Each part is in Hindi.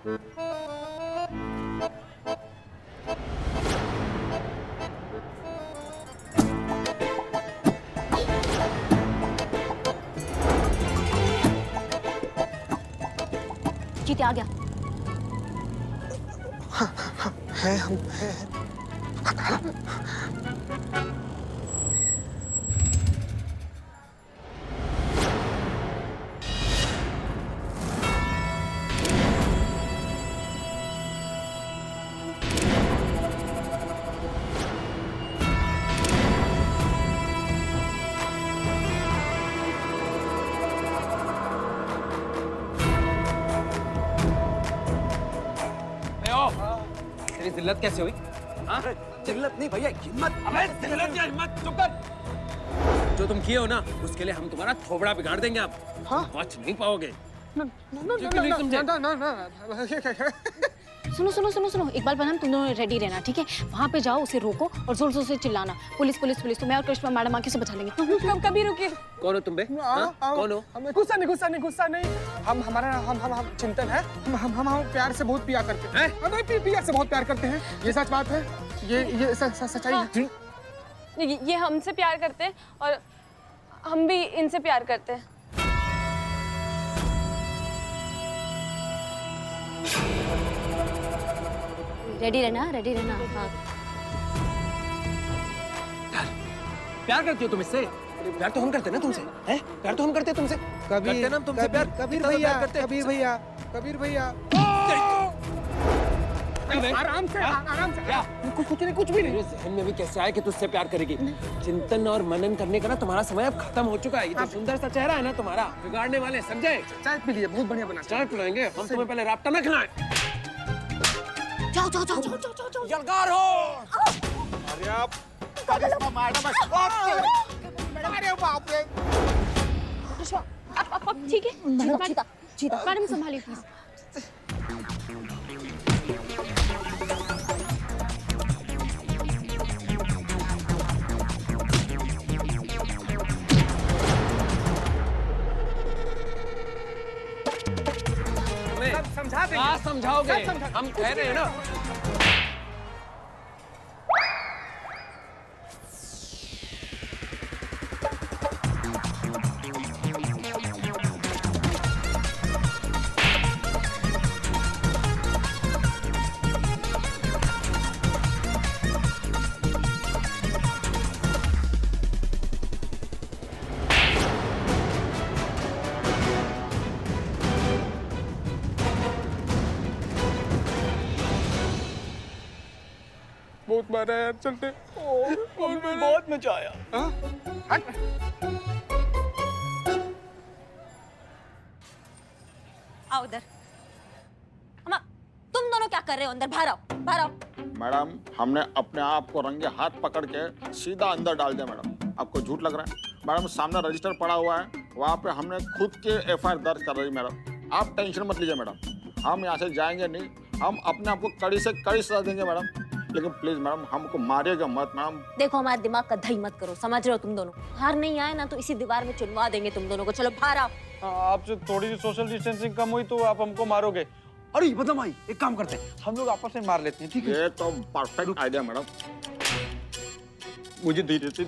जीते आ गया। है हम है। तेरी जिल्लत कैसे हुई? हाँ? जिल्लत नहीं भैया, हिम्मत। अबे जिल्लत या हिम्मत, चुप कर। जो तुम किए हो ना, उसके लिए हम तुम्हारा थोबड़ा बिगाड़ देंगे आप। हाँ? बच नहीं पाओगे। सुनो सुनो सुनो सुनो, इकबाल बनम, तुम दोनों रेडी रहना, ठीक है? वहाँ पे जाओ, उसे रोको और जोर जोर से चिल्लाना, पुलिस पुलिस पुलिस। तो मैं और कृष्णा मैडम आके उसे बचा लेंगे। कभी रुकिए। कौन हो तुम बे? कौन हो? गुस्सा नहीं, गुस्सा नहीं, गुस्सा नहीं। हम चिंतन है। हम प्यार से बहुत प्यार करते हैं। हम प्यार से बहुत प्यार करते हैं। ये सच बात है। ये सच्चाई है। ये हमसे प्यार करते हैं और हम भी इनसे प्यार करते हैं। रेडी रहना, रेडी रहना। हाँ। प्यार करती हो तुम इससे? प्यार तो हम करते ना तुमसे, हैं? प्यार तो हम करते तुमसे। करते ना हम तुमसे प्यार। कबीर भैया, कबीर भैया, कबीर भैया। आराम से, आराम से। क्या? कुछ नहीं, कुछ भी नहीं। मेरे जहन में भी कैसे आया कि तुझसे प्यार करेगी? चिंतन और मनन करने का ना तुम्हारा समय अब खत्म हो चुका है। ये जो सुंदर सा चेहरा है ना तुम्हारा, बिगाड़ने वाले समझे? चाय पी लिए, बहुत बढ़िया बना। चाय पिलाएंगे हम तुम्हें, पहले राब्ता न खिलाएं। जाओ जाओ जाओ जाओ जाओ जाओ। यलगार हो। अरे आप मैडम, अरे बाप रे। अब ठीक है? चीता, चीता। मैडम संभालिए प्लीज। समझा देंगे। क्या समझाओगे? हम कह रहे हैं ना। बहुत मारा यार, चलते। बहुत मजा आया। आओ उधर। अम्मा, तुम दोनों क्या कर रहे हो अंदर? बाहर आओ, बाहर आओ। मैडम, हमने अपने आप को रंगे हाथ पकड़ के सीधा अंदर डाल दिया मैडम। आपको झूठ लग रहा है? मैडम सामने रजिस्टर पड़ा हुआ है, वहाँ पे हमने खुद के एफआईआर दर्ज कर रही मैडम। आप टेंशन मत लीजिए मैडम, हम यहाँ से जाएंगे नहीं। हम अपने आप को कड़ी से कड़ी सजा देंगे मैडम। लेकिन प्लीज मैडम, हमको मारिएगा मत मैडम। देखो, हमारे दिमाग का दही मत करो, समझ रहे हो? तुम दोनों बाहर नहीं आए ना तो इसी दीवार में चुनवा देंगे तुम दोनों को। चलो बाहर आओ। आपसे थोड़ी सी सोशल डिस्टेंसिंग कम हुई तो आप हमको मारोगे। अरे बदम भाई, एक काम करते हैं, हम लोग आपस में मार लेते हैं, ठीक है? ये तो परफेक्ट आइडिया मैडम। मुझे धीरे से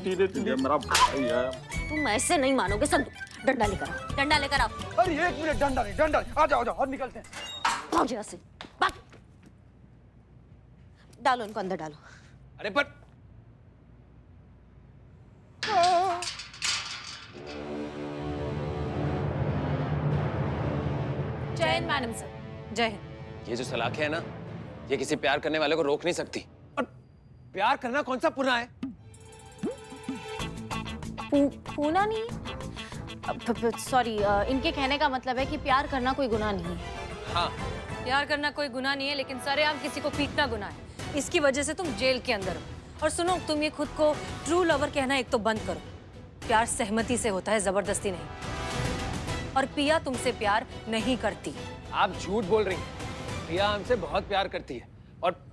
मेरा भाई है। तुम ऐसे नहीं मानोगे। संतु, डंडा लेकर आओ, डंडा लेकर आओ। अरे एक मिनट, डंडा नहीं, डंडा नहीं। आ जाओ और निकलते हैं। भाग यहाँ से, भाग। डालो इनको अंदर, डालो। अरे पर जय हिंद मैडम सर। जय हिंद। ये जो सलाखें है ना, ये किसी प्यार करने वाले को रोक नहीं सकती। और प्यार करना कौन सा पुना है? पूना नहीं, सॉरी, इनके कहने का मतलब है कि प्यार करना कोई गुनाह नहीं है। हाँ, प्यार करना कोई गुनाह नहीं है, लेकिन सरेआम किसी को पीटना गुनाह है। इसकी वजह से तुम जेल के अंदर हो। और सुनो, तुम ये खुद को ट्रू लवर कहना एक तो बंद करो। प्यार सहमति से होता है, जबरदस्ती नहीं। और पिया तुमसे प्यार नहीं करती। आप झूठ बोल रही हैं। प्रिया हमसे बहुत प्यार करती है और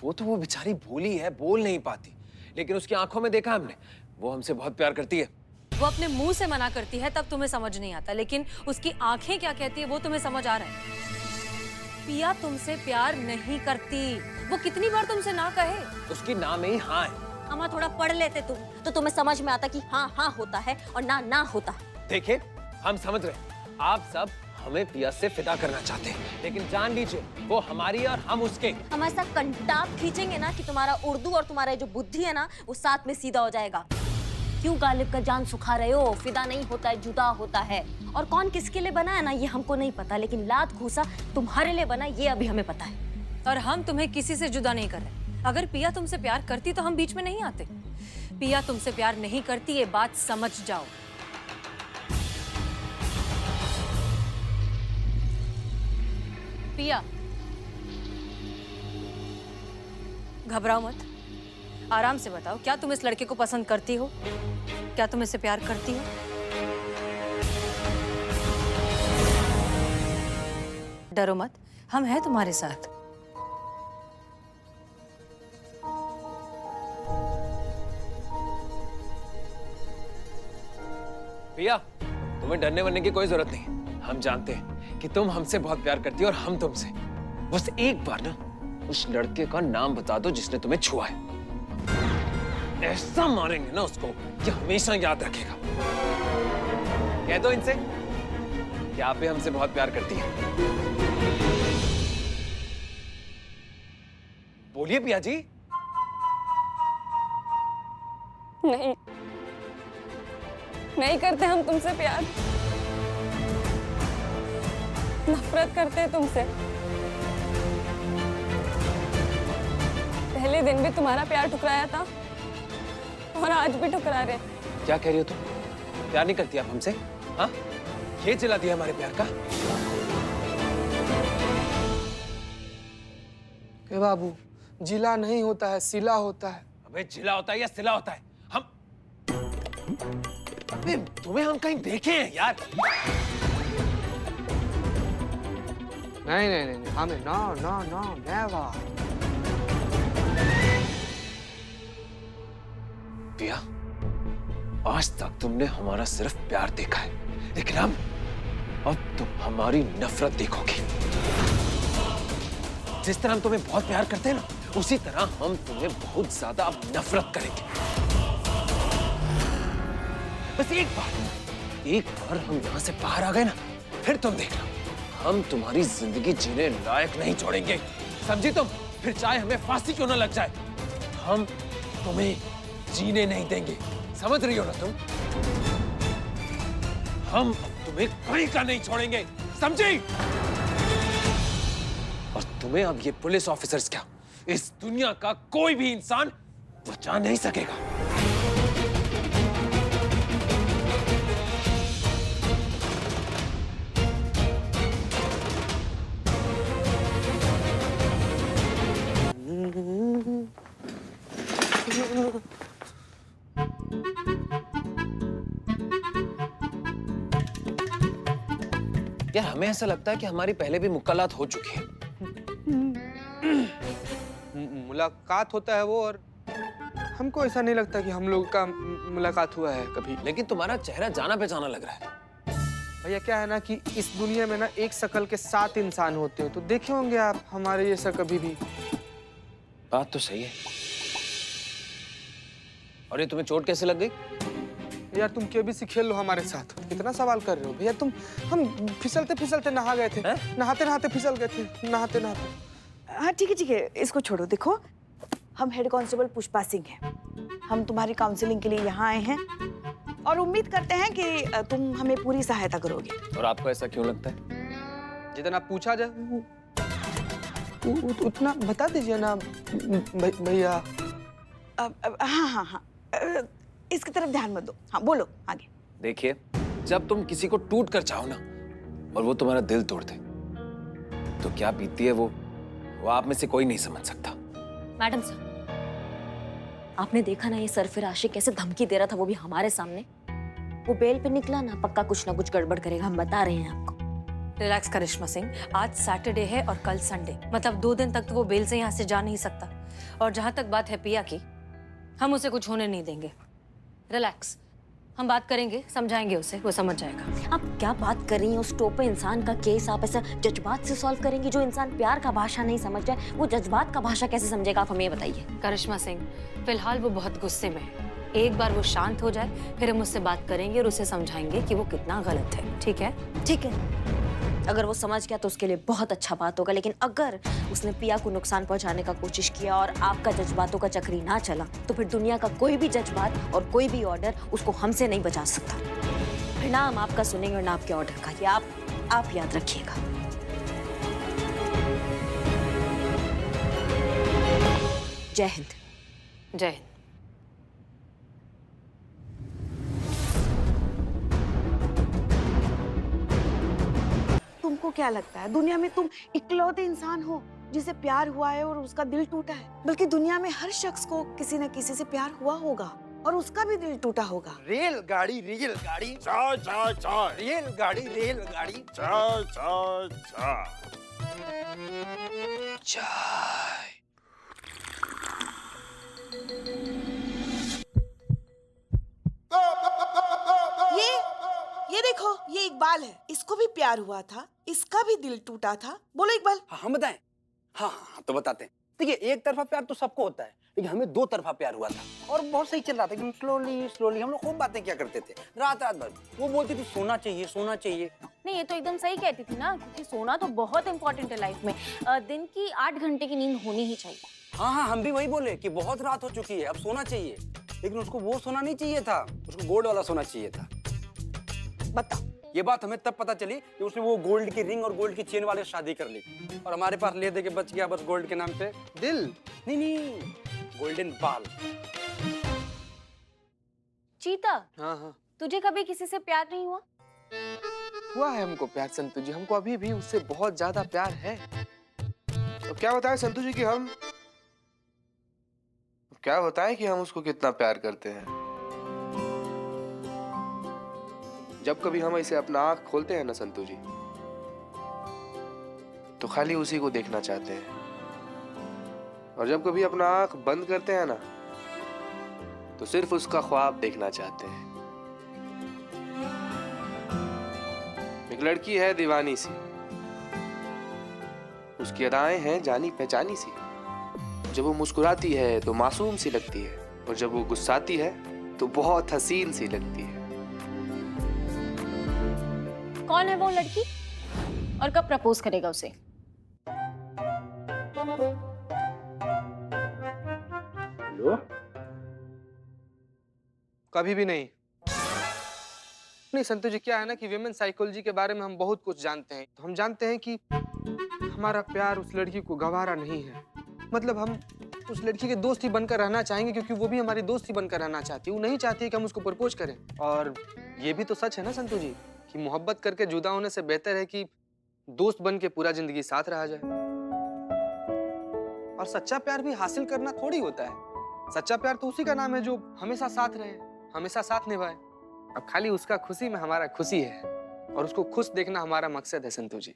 वो बेचारी भोली है, बोल नहीं पाती, लेकिन उसकी आंखों में देखा हमने, वो हमसे बहुत प्यार करती है। वो अपने मुंह से मना करती है तब तुम्हें समझ नहीं आता, लेकिन उसकी आंखें क्या कहती है वो तुम्हें समझ आ रहा है। पिया तुमसे प्यार नहीं करती। वो कितनी बार तुमसे ना कहे। उसकी ना में ही हाँ है। अम्मा थोड़ा पढ़ लेते तुम तो तुम्हें समझ में आता कि हाँ हाँ होता है और ना ना होता है। देखिए, हम समझ रहे हैं आप सब हमें पिया से फिदा करना चाहते हैं, लेकिन जान लीजिए वो हमारी और हम उसके। हम ऐसा कंटाप खींचेंगे ना कि तुम्हारा उर्दू और तुम्हारा जो बुद्धि है ना वो साथ में सीधा हो जाएगा। क्यों गालिब का जान सुखा रहे हो? फिदा नहीं होता है, जुदा होता है। और कौन किसके लिए बना है ना ये हमको नहीं पता, लेकिन लात घूसा तुम्हारे लिए बना ये अभी हमें पता है। और हम तुम्हें किसी से जुदा नहीं कर रहे। अगर पिया तुमसे प्यार करती तो हम बीच में नहीं आते। पिया तुमसे प्यार नहीं करती, ये बात समझ जाओ। पिया, घबराओ मत, आराम से बताओ, क्या तुम इस लड़के को पसंद करती हो? क्या तुम इससे प्यार करती हो? डरो मत, हम हैं तुम्हारे साथ। पिया, तुम्हें डरने वरने की कोई जरूरत नहीं। हम जानते हैं कि तुम हमसे बहुत प्यार करती हो और हम तुमसे। बस एक बार ना उस लड़के का नाम बता दो जिसने तुम्हें छुआ है। ऐसा मारेंगे ना उसको कि हमेशा याद रखेगा। कह दो इनसे कि आप भी हमसे बहुत प्यार करती हैं। बोलिए पिया जी। नहीं, नहीं करते हम तुमसे प्यार। नफरत करते हैं तुमसे। पहले दिन भी तुम्हारा प्यार ठुकराया था और आज भी ठुकरा रहे। क्या कह रही हो तुम? प्यार नहीं करती आप हमसे? हाँ, ये चिल्ला दिया हमारे प्यार का। ए बाबू, जिला नहीं होता है, सिला होता है। अबे जिला होता है या सिला होता है? हम अबे तुम्हें हम कहीं देखे हैं यार। नहीं नहीं नहीं, हमें नो नो नो नेवर। पिया, आज तक तुमने हमारा सिर्फ प्यार देखा है, लेकिन अब तुम हमारी नफरत देखोगे। जिस तरह हम तुम्हें बहुत प्यार करते हैं ना, उसी तरह हम तुम्हें बहुत ज्यादा अब नफरत करेंगे। बस एक बार हम यहाँ से बाहर आ गए ना, फिर तुम देखना, हम तुम्हारी जिंदगी जीने लायक नहीं छोड़ेंगे। समझी तुम? फिर चाहे हमें फांसी क्यों ना लग जाए, हम तुम्हें जीने नहीं देंगे। समझ रही हो ना तुम? हम तुम्हें कहीं का नहीं छोड़ेंगे, समझी? और तुम्हें अब ये पुलिस ऑफिसर्स क्या, इस दुनिया का कोई भी इंसान बचा नहीं सकेगा। यार, हमें ऐसा लगता है कि हमारी पहले भी मुलाकात हो चुकी है। मुलाकात होता है वो, और हमको ऐसा नहीं लगता कि हम लोग का मुलाकात हुआ है कभी। लेकिन तुम्हारा चेहरा जाना पहचाना लग रहा है। भैया क्या है ना कि इस दुनिया में ना एक शक्ल के 7 इंसान होते हैं, तो देखे होंगे आप हमारे जैसा कभी भी। बात तो सही है। और ये तुम्हें चोट कैसे लग गई? यार तुम केबीसी खेल लो हमारे साथ। कितना सवाल कर रहे हो भैया तुम। हम फिसलते फिसलते नहा गए थे, नहाते नहाते फिसल गए थे, नहाते नहाते। हाँ ठीक है, इसको छोड़ो। देखो, हम हेड कांस्टेबल पुष्पा सिंह हैं। हम तुम्हारी काउंसलिंग के लिए यहाँ आए हैं और उम्मीद करते हैं कि तुम हमें पूरी सहायता करोगे। और आपको ऐसा क्यों लगता है? जितना पूछा जाए उतना बता दीजिए ना भैया। हाँ, इसकी तरफ ध्यान मत दो। हाँ बोलो आगे। देखिए, जब तुम किसी को टूट कर चाहो ना और वो तुम्हारा दिल तोड़ दे, तो क्या बीतती है वो आप में से कोई नहीं समझ सकता। मैडम साहब, आपने देखा ना ये सरफराशी कैसे धमकी दे रहा था, वो भी हमारे सामने। वो बेल पे निकला ना, पक्का कुछ ना कुछ गड़बड़ करेगा, हम बता रहे हैं आपको। रिलैक्स करिश्मा सिंह, आज सैटरडे है और कल संडे, मतलब 2 दिन तक तो वो बेल से यहाँ से जा नहीं सकता। और जहां तक बात है पिया की, हम उसे कुछ होने नहीं देंगे। रिलैक्स। हम बात करेंगे, समझाएंगे उसे, वो समझ जाएगा। आप क्या बात कर रही हैं? उस टोपे इंसान का केस आप ऐसा जज्बात से सॉल्व करेंगी? जो इंसान प्यार का भाषा नहीं समझ जाए वो जज्बात का भाषा कैसे समझेगा? आप हमें ये बताइए। करिश्मा सिंह, फिलहाल वो बहुत गुस्से में है। एक बार वो शांत हो जाए फिर हम उससे बात करेंगे और उसे समझाएंगे कि वो कितना गलत है। ठीक है? ठीक है, अगर वो समझ गया तो उसके लिए बहुत अच्छा बात होगा, लेकिन अगर उसने पिया को नुकसान पहुंचाने का कोशिश किया और आपका जज्बातों का चक्री ना चला तो फिर दुनिया का कोई भी जज्बात और कोई भी ऑर्डर उसको हमसे नहीं बचा सकता। फिर ना हम आपका सुनेंगे और ना आपके ऑर्डर का। ये आप याद रखिएगा। जय हिंद। जय हिंद। तुमको क्या लगता है दुनिया में तुम इकलौते इंसान हो जिसे प्यार हुआ है और उसका दिल टूटा है? बल्कि दुनिया में हर शख्स को किसी न किसी से प्यार हुआ होगा और उसका भी दिल टूटा होगा। रेलगाड़ी चाय चाय चाय रेलगाड़ी चाय चाय चाय। ये देखो, ये इकबाल है, इसको भी प्यार हुआ था, इसका भी दिल टूटा था। बोलो इकबाल। हम बताएं? हाँ तो बताते हैं। देखिए, एक तरफा प्यार तो सबको होता है, लेकिन हमें दो तरफा प्यार हुआ था और बहुत सही चल रहा था। एकदम स्लोली हम लोग खूब बातें क्या करते थे, रात भर। वो बोलती थी सोना चाहिए। नहीं, ये तो एकदम सही कहती थी ना, क्योंकि सोना तो बहुत इंपॉर्टेंट है लाइफ में। दिन की 8 घंटे की नींद होनी ही चाहिए। हाँ, हम भी वही बोले कि बहुत रात हो चुकी है, अब सोना चाहिए। लेकिन उसको वो सोना नहीं चाहिए था, उसको गोल्ड वाला सोना चाहिए था। बताओ। ये बात हमें तब पता चली कि उसने वो गोल्ड की रिंग और गोल्ड की चेन वाले शादी कर ली और हमारे पास ले दे के बच गया बस गोल्ड के नाम पे दिल। नहीं, गोल्डन बाल। चीता, हाँ, तुझे कभी किसी से प्यार नहीं हुआ? हुआ है हमको प्यार संतु जी, हमको अभी भी उससे बहुत ज्यादा प्यार है। तो क्या बताएं संतु जी कि हम उसको कितना प्यार करते हैं। जब कभी हम ऐसे अपना आंख खोलते हैं ना संतु जी, तो खाली उसी को देखना चाहते हैं, और जब कभी अपना आंख बंद करते हैं ना, तो सिर्फ उसका ख्वाब देखना चाहते हैं। एक लड़की है दीवानी सी, उसकी अदाएं हैं जानी पहचानी सी। जब वो मुस्कुराती है तो मासूम सी लगती है, और जब वो गुस्साती है तो बहुत हसीन सी लगती है। कौन है वो लड़की और कब प्रपोज करेगा उसे? लो, कभी भी नहीं। नहीं संतु जी, क्या है ना कि विमेन साइकोलॉजी के बारे में हम बहुत कुछ जानते हैं। तो हम जानते हैं कि हमारा प्यार उस लड़की को गवारा नहीं है। मतलब हम उस लड़की के दोस्त ही बनकर रहना चाहेंगे, क्योंकि वो भी हमारी दोस्त ही बनकर रहना चाहती है। वो नहीं चाहती है कि हम उसको प्रपोज करें। और ये भी तो सच है ना संतु जी कि मोहब्बत करके जुदा होने से बेहतर है कि दोस्त बन के पूरा जिंदगी साथ रहा जाए। और सच्चा प्यार भी हासिल करना थोड़ी होता है। सच्चा प्यार तो उसी का नाम है जो हमेशा साथ रहे, हमेशा साथ निभाए। अब खाली उसका खुशी में हमारा खुशी है, और उसको खुश देखना हमारा मकसद है संतु जी।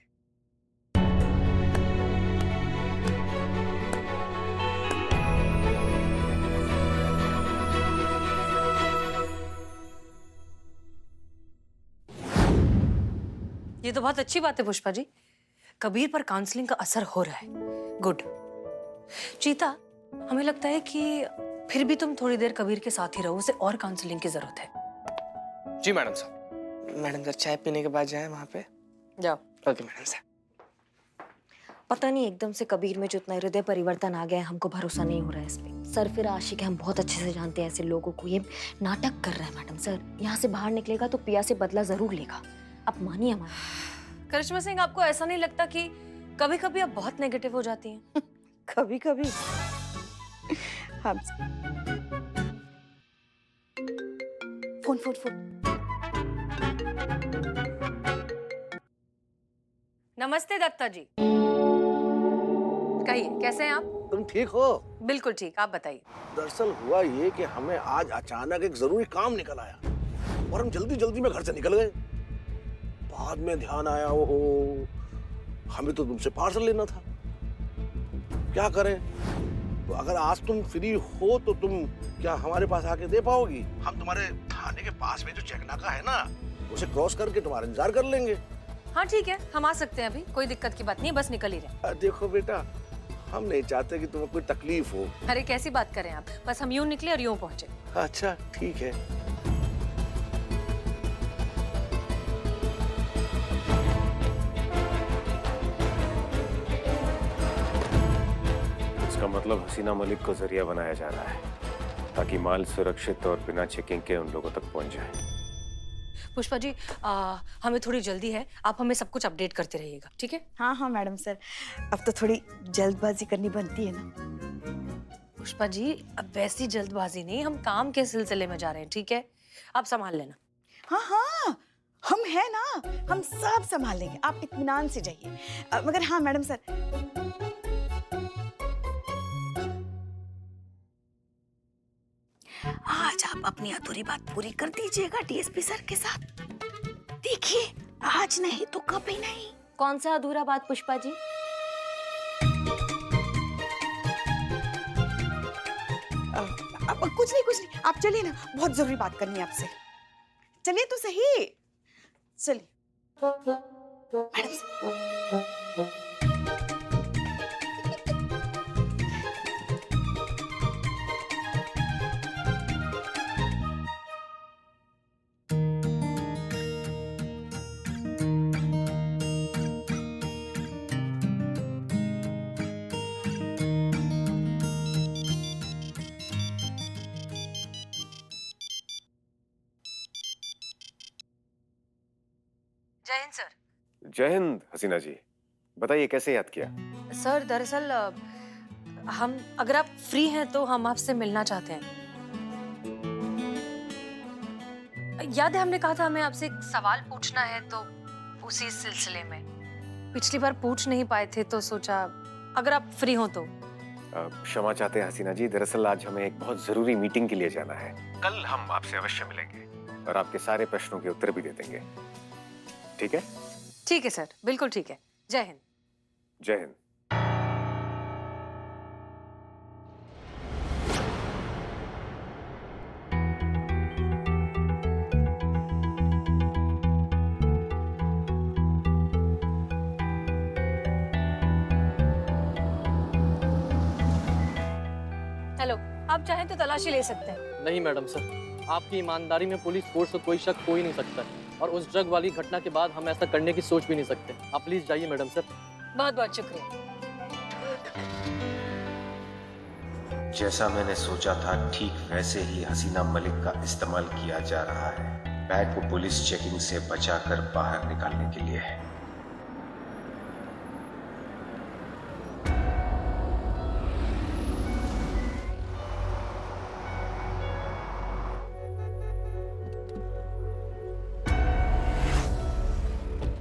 ये तो बहुत अच्छी बात है पुष्पा जी, कबीर पर काउंसलिंग का असर हो रहा है। गुड। चीता, हमें लगता है कि फिर भी तुम थोड़ी देर कबीर के साथ ही रहो, उसे और काउंसलिंग की जरूरत है। जी मैडम साहब। मैडम साहब, चाय पीने के बाद जाए वहाँ पे? जाओ। ओके मैडम साहब। पता नहीं एकदम से कबीर में जो इतना हृदय परिवर्तन आ गया है, हमको भरोसा नहीं हो रहा है इस पे। सर फिर आशिक है, हम बहुत अच्छे से जानते हैं ऐसे लोगों को। ये नाटक कर रहा है मैडम सर। यहाँ से बाहर निकलेगा तो पिया से बदला जरूर लेगा। आप मानिए हमारा। करिश्मा सिंह, आपको ऐसा नहीं लगता कि कभी कभी आप बहुत नेगेटिव हो जाती हैं? कभी कभी हम फोन। नमस्ते दत्ता जी। कहिए, कैसे हैं आप? तुम ठीक हो? बिल्कुल ठीक, आप बताइए। दरअसल हुआ ये कि हमें आज अचानक एक जरूरी काम निकल आया और हम जल्दी जल्दी में घर से निकल गए। बाद में ध्यान आया, ओहो, हमें तो तुमसे पार्सल लेना था। क्या करें? तो अगर आज तुम फ्री हो तो तुम क्या हमारे पास आके दे पाओगी? हम तुम्हारे थाने थाने के पास में जो चेक नाका है ना, उसे क्रॉस करके तुम्हारा इंतजार कर लेंगे। हाँ ठीक है, हम आ सकते हैं अभी, कोई दिक्कत की बात नहीं है, बस निकल ही रहे। देखो बेटा, हम नहीं चाहते कि तुम्हें कोई तकलीफ हो। अरे कैसी बात करें आप, बस हम यूं निकले और यूं पहुंचे। अच्छा ठीक है। इसका मतलब हसीना मलिक को जरिया बनाया जा रहा है ताकि माल सुरक्षित और बिना चेकिंग के उन लोगों तक पहुंच जाए। पुष्पा जी, हमें थोड़ी जल्दी है, आप हमें सब कुछ अपडेट करते रहिएगा, ठीक है? हाँ हाँ मैडम सर, अब तो थोड़ी जल्दबाजी करनी बनती है ना। पुष्पा जी, अब वैसी जल्दबाजी नहीं, हम काम के सिलसिले में जा रहे हैं, ठीक है? आप संभाल लेना। हाँ हाँ, हम हैं ना, हम सब संभाल लेंगे, आप इत्मीनान से जाइए। मगर हाँ मैडम सर, आज आप अपनी अधूरी बात पूरी कर दीजिएगा डीएसपी सर के साथ। देखिए, आज नहीं तो कभी नहीं। कौन सा अधूरा बात पुष्पा जी? अब कुछ नहीं, आप चलिए ना, बहुत जरूरी बात करनी है आपसे। चलिए तो सही, चलिए। मैडम जय हिंद सर। जय हिंद हसीना जी, बताइए कैसे याद किया? सर दरअसल हम, अगर आप फ्री हैं तो हम आपसे मिलना चाहते हैं। याद है हमने कहा था हमें आपसे एक सवाल पूछना है, तो उसी सिलसिले में पिछली बार पूछ नहीं पाए थे, तो सोचा अगर आप फ्री हो तो। क्षमा चाहते हैं हसीना जी, दरअसल आज हमें एक बहुत जरूरी मीटिंग के लिए जाना है। कल हम आपसे अवश्य मिलेंगे और आपके सारे प्रश्नों के उत्तर भी दे देंगे, ठीक है? ठीक है सर, बिल्कुल ठीक है। जय हिंद। जय हिंद। हेलो, आप चाहें तो तलाशी ले सकते हैं। नहीं मैडम सर, आपकी ईमानदारी में पुलिस फोर्स को कोई शक हो ही नहीं सकता, और उस ड्रग वाली घटना के बाद हम ऐसा करने की सोच भी नहीं सकते। आप प्लीज जाइए मैडम सर। बहुत बहुत शुक्रिया। जैसा मैंने सोचा था ठीक वैसे ही हसीना मलिक का इस्तेमाल किया जा रहा है, बैग को पुलिस चेकिंग से बचाकर बाहर निकालने के लिए।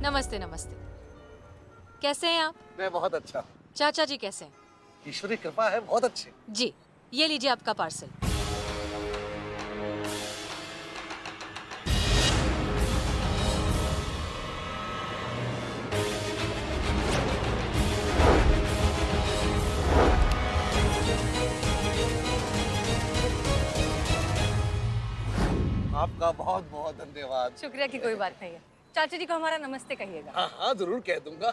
नमस्ते नमस्ते, कैसे हैं आप? मैं बहुत अच्छा। चाचा जी कैसे हैं? ईश्वरी कृपा है, बहुत अच्छे। जी, ये लीजिए आपका पार्सल। आपका बहुत बहुत धन्यवाद। शुक्रिया की कोई बात नहीं है। चाचा जी को हमारा नमस्ते कहिएगा। हाँ हाँ जरूर कह दूंगा।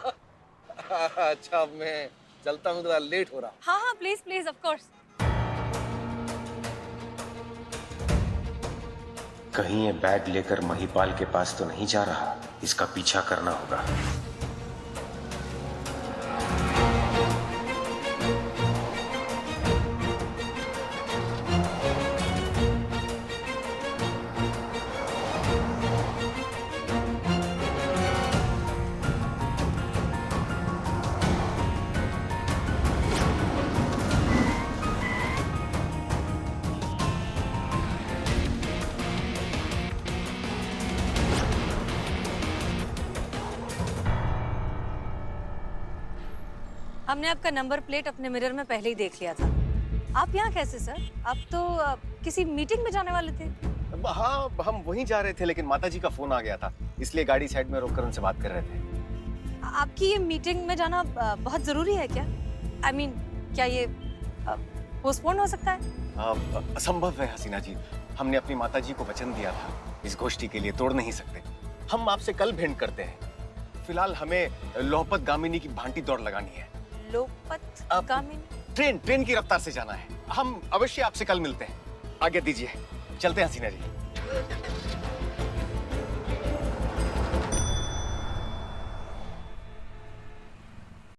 अच्छा अब मैं चलता हूँ, थोड़ा लेट हो रहा। हाँ हाँ प्लीज प्लीज, ऑफ कोर्स। कहीं ये बैग लेकर महिपाल के पास तो नहीं जा रहा, इसका पीछा करना होगा। हमने आपका नंबर प्लेट अपने मिरर में पहले ही देख लिया था। आप यहाँ कैसे सर? आप तो किसी मीटिंग में जाने वाले थे। हाँ, हम वहीं जा रहे थे, लेकिन माताजी का फोन आ गया था, इसलिए गाड़ी साइड में रोककर उनसे बात कर रहे थे। आपकी ये मीटिंग में जाना बहुत जरूरी है क्या? I mean, क्या ये पोस्टपोन हो सकता है? असंभव है हसीना जी, हमने अपनी माताजी को वचन दिया था, इस गोष्ठी के लिए तोड़ नहीं सकते। हम आपसे कल भेंट करते हैं। फिलहाल हमें लोहपत गामिनी की भांटी दौड़ लगानी है। लोहपत गामिनी? ट्रेन की रफ्तार से जाना है। हम अवश्य आपसे कल मिलते हैं। आज्ञा दीजिए, चलते हैं हसीना जी।